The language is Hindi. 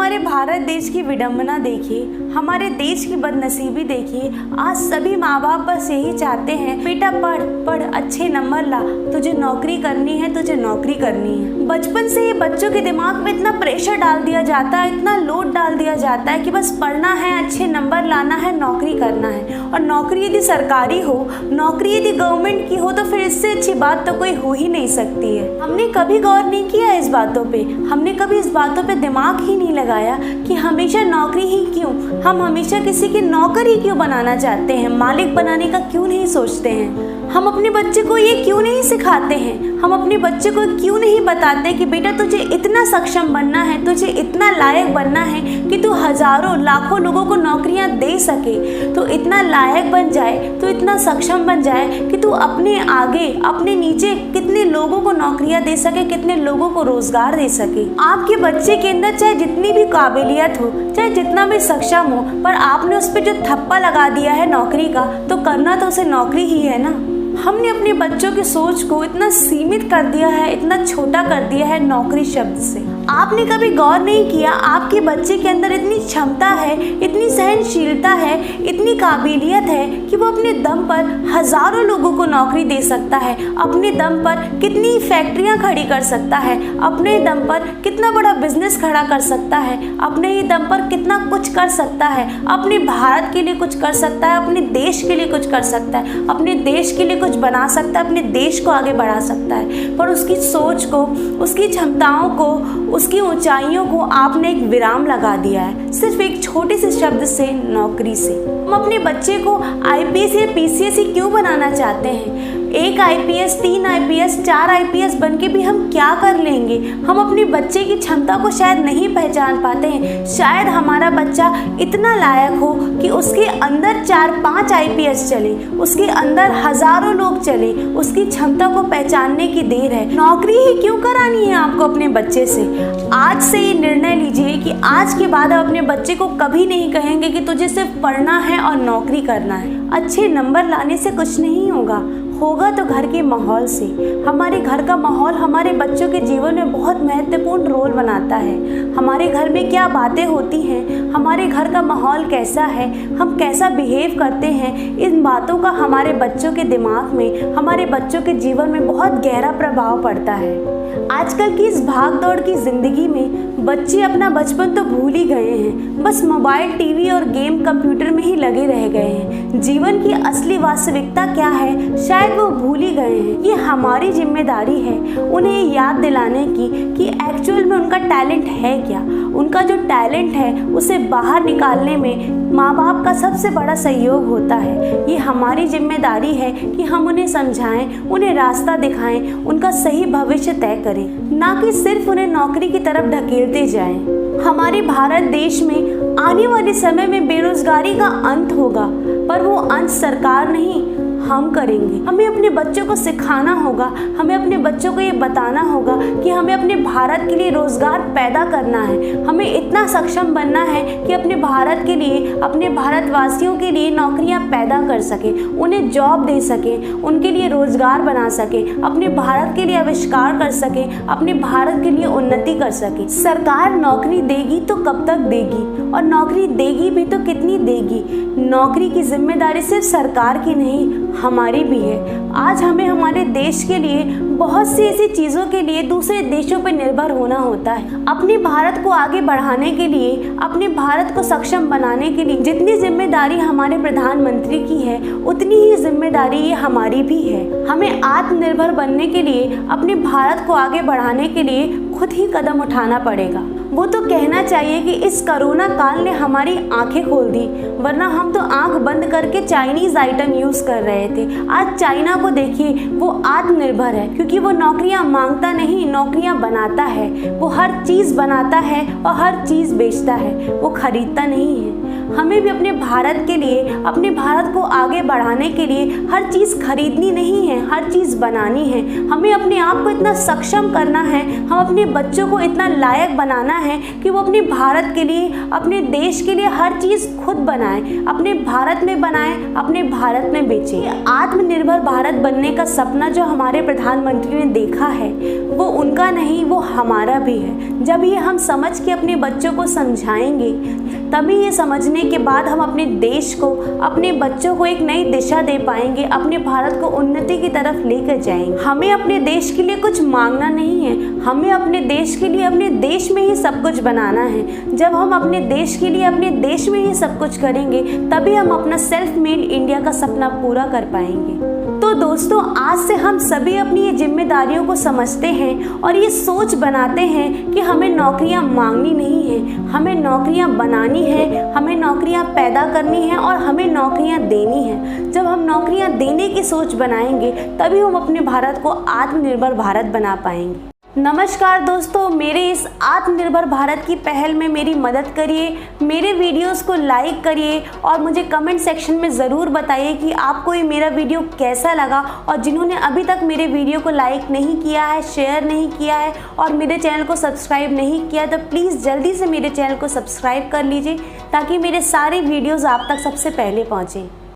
हमारे भारत देश की विडंबना देखिए, हमारे देश की बदनसीबी देखिए। आज सभी माँ बाप बस यही चाहते हैं, बेटा पढ़ पढ़, अच्छे नंबर ला, तुझे नौकरी करनी है, तुझे नौकरी करनी है। बचपन से ही बच्चों के दिमाग में इतना प्रेशर डाल दिया जाता है, इतना लोड डाल दिया जाता है कि बस पढ़ना है, अच्छे नंबर लाना है, नौकरी करना है। और नौकरी यदि सरकारी हो, नौकरी यदि गवर्नमेंट की हो, तो फिर इससे अच्छी बात तो कोई हो ही नहीं सकती है। हमने कभी गौर नहीं किया इस बातों पे, हमने कभी इस बातों पे दिमाग ही नहीं लगाया कि हमेशा नौकरी ही क्यों, हम हमेशा किसी की नौकर ही क्यों बनाना चाहते हैं, मालिक बनाने का क्यों नहीं सोचते हैं। हम अपने बच्चे को ये क्यों नहीं सिखाते हैं, हम अपने बच्चे को क्यों नहीं बताते कि बेटा तुझे इतना सक्षम बनना है, तुझे इतना लायक बनना है कि तू हजारों लाखों लोगों को नौकरियां दे सके, तो इतना लायक बन जाए, तो इतना सक्षम बन जाए कि तू अपने आगे अपने नीचे कितने लोगों को नौकरियां दे सके, कितने लोगों को रोजगार दे सके। आपके बच्चे के अंदर चाहे जितनी भी काबिलियत हो, चाहे जितना भी सक्षम हो, पर आपने उस पर जो थप्पा लगा दिया है नौकरी का, तो करना तो उसे नौकरी ही है ना। हमने अपने बच्चों की सोच को इतना सीमित कर दिया है, इतना छोटा कर दिया है नौकरी शब्द से। आपने कभी गौर नहीं किया आपके बच्चे के अंदर इतनी क्षमता है, इतनी सहनशीलता है, इतनी काबिलियत है कि वो अपने दम पर हजारों लोगों को नौकरी दे सकता है, अपने दम पर कितनी फैक्ट्रियां खड़ी कर सकता है, अपने दम पर कितना बड़ा बिजनेस खड़ा कर सकता है, अपने ही दम पर कितना कुछ कर सकता है, अपने भारत के लिए कुछ कर सकता है, अपने देश के लिए कुछ कर सकता है, अपने देश के लिए कुछ बना सकता है, अपने देश को आगे बढ़ा सकता है। पर उसकी सोच को, उसकी क्षमताओं को, उसकी ऊंचाइयों को आपने एक विराम लगा दिया है, सिर्फ एक छोटे से शब्द से, नौकरी से। हम अपने बच्चे को आईपीएस या पीसीएस ही क्यों बनाना चाहते हैं? एक आईपीएस, 3 आईपीएस, 4 आईपीएस बन के भी हम क्या कर लेंगे? हम अपने बच्चे की क्षमता को शायद नहीं पहचान पाते हैं। शायद हमारा बच्चा इतना लायक हो कि उसके अंदर 4-5 आईपीएस चले, उसके अंदर हजारों लोग चले, उसकी क्षमता को पहचानने की देर है। नौकरी ही क्यों करानी है आपको अपने बच्चे से? आज से ये निर्णय लीजिए कि आज के बाद आप अपने बच्चे को कभी नहीं कहेंगे कि तुझे सिर्फ पढ़ना है और नौकरी करना है। अच्छे नंबर लाने से कुछ नहीं होगा तो घर के माहौल से। हमारे घर का माहौल हमारे बच्चों के जीवन में बहुत महत्वपूर्ण रोल बनाता है। हमारे घर में क्या बातें होती हैं, हमारे घर का माहौल कैसा है, हम कैसा बिहेव करते हैं, इन बातों का हमारे बच्चों के दिमाग में, हमारे बच्चों के जीवन में बहुत गहरा प्रभाव पड़ता है। आजकल की इस भाग दौड़ की जिंदगी में बच्चे अपना बचपन तो भूल ही गए हैं, बस मोबाइल, टीवी और गेम, कंप्यूटर में ही लगे रह गए हैं। जीवन की असली वास्तविकता क्या है शायद वो भूल ही गए हैं। ये हमारी जिम्मेदारी है उन्हें याद दिलाने की कि एक्चुअल में उनका टैलेंट है क्या। उनका जो टैलेंट है उसे बाहर निकालने में माँ बाप का सबसे बड़ा सहयोग होता है। ये हमारी जिम्मेदारी है कि हम उन्हें समझाएं, उन्हें रास्ता दिखाएं, उनका सही भविष्य तय करें, ना कि सिर्फ उन्हें नौकरी की तरफ ढकेलते जाएं। हमारे भारत देश में आने वाले समय में बेरोजगारी का अंत होगा, पर वो अंत सरकार नहीं, हम करेंगे। हमें अपने बच्चों को सिखाना होगा, हमें अपने बच्चों को ये बताना होगा कि हमें अपने भारत के लिए रोजगार पैदा करना है। हमें इतना सक्षम बनना है कि अपने भारत के लिए, अपने भारतवासियों के लिए नौकरियां पैदा कर सके, उन्हें जॉब दे सके, उनके लिए रोजगार बना सके, अपने भारत के लिए आविष्कार कर सके, अपने भारत के लिए उन्नति कर सके। सरकार नौकरी देगी तो कब तक देगी, और नौकरी देगी भी तो कितनी देगी? नौकरी की जिम्मेदारी सिर्फ सरकार की नहीं, हमारी भी है। आज हमें हमारे देश के लिए बहुत सी ऐसी चीज़ों के लिए दूसरे देशों पर निर्भर होना होता है। अपने भारत को आगे बढ़ाने के लिए, अपने भारत को सक्षम बनाने के लिए जितनी जिम्मेदारी हमारे प्रधानमंत्री की है, उतनी ही जिम्मेदारी ये हमारी भी है। हमें आत्मनिर्भर बनने के लिए, अपने भारत को आगे बढ़ाने के लिए खुद ही कदम उठाना पड़ेगा। वो तो कहना चाहिए कि इस कोरोना काल ने हमारी आंखें खोल दी, वरना हम तो आंख बंद करके चाइनीज़ आइटम यूज़ कर रहे थे। आज चाइना को देखिए, वो आत्मनिर्भर है क्योंकि वो नौकरियां मांगता नहीं, नौकरियां बनाता है। वो हर चीज़ बनाता है और हर चीज़ बेचता है, वो खरीदता नहीं है। हमें भी अपने भारत के लिए, अपने भारत को आगे बढ़ाने के लिए हर चीज़ खरीदनी नहीं है, हर चीज़ बनानी है। हमें अपने आप को इतना सक्षम करना है, हम अपने बच्चों को इतना लायक बनाना है कि वो अपने भारत के लिए, अपने देश के लिए हर चीज़ खुद बनाए, अपने भारत में बनाए, अपने भारत में बेचे। आत्मनिर्भर भारत बनने का सपना जो हमारे प्रधानमंत्री ने देखा है वो उनका नहीं, वो हमारा भी है। जब ये हम समझ के अपने बच्चों को समझाएंगे तभी ये समझने के बाद हम अपने देश को, अपने बच्चों को एक नई दिशा दे पाएंगे, अपने भारत को उन्नति की तरफ लेकर जाएंगे। हमें अपने देश के लिए कुछ मांगना नहीं है, हमें अपने देश के लिए अपने देश में ही सब कुछ बनाना है। जब हम अपने देश के लिए अपने देश में ही सब कुछ करेंगे तभी हम अपना सेल्फ मेड इंडिया का सपना पूरा कर पाएंगे। तो दोस्तों, आज से हम सभी अपनी ये जिम्मेदारियों को समझते हैं और ये सोच बनाते हैं कि हमें नौकरियां मांगनी नहीं है, हमें नौकरियां बनानी है, हमें नौकरियां पैदा करनी है और हमें नौकरियां देनी है। जब हम नौकरियां देने की सोच बनाएंगे तभी हम अपने भारत को आत्मनिर्भर भारत बना पाएंगे। नमस्कार दोस्तों, मेरे इस आत्मनिर्भर भारत की पहल में मेरी मदद करिए, मेरे वीडियोस को लाइक करिए और मुझे कमेंट सेक्शन में ज़रूर बताइए कि आपको ये मेरा वीडियो कैसा लगा। और जिन्होंने अभी तक मेरे वीडियो को लाइक नहीं किया है, शेयर नहीं किया है और मेरे चैनल को सब्सक्राइब नहीं किया तो प्लीज़ जल्दी से मेरे चैनल को सब्सक्राइब कर लीजिए ताकि मेरे सारे वीडियोज़ आप तक सबसे पहले पहुँचें।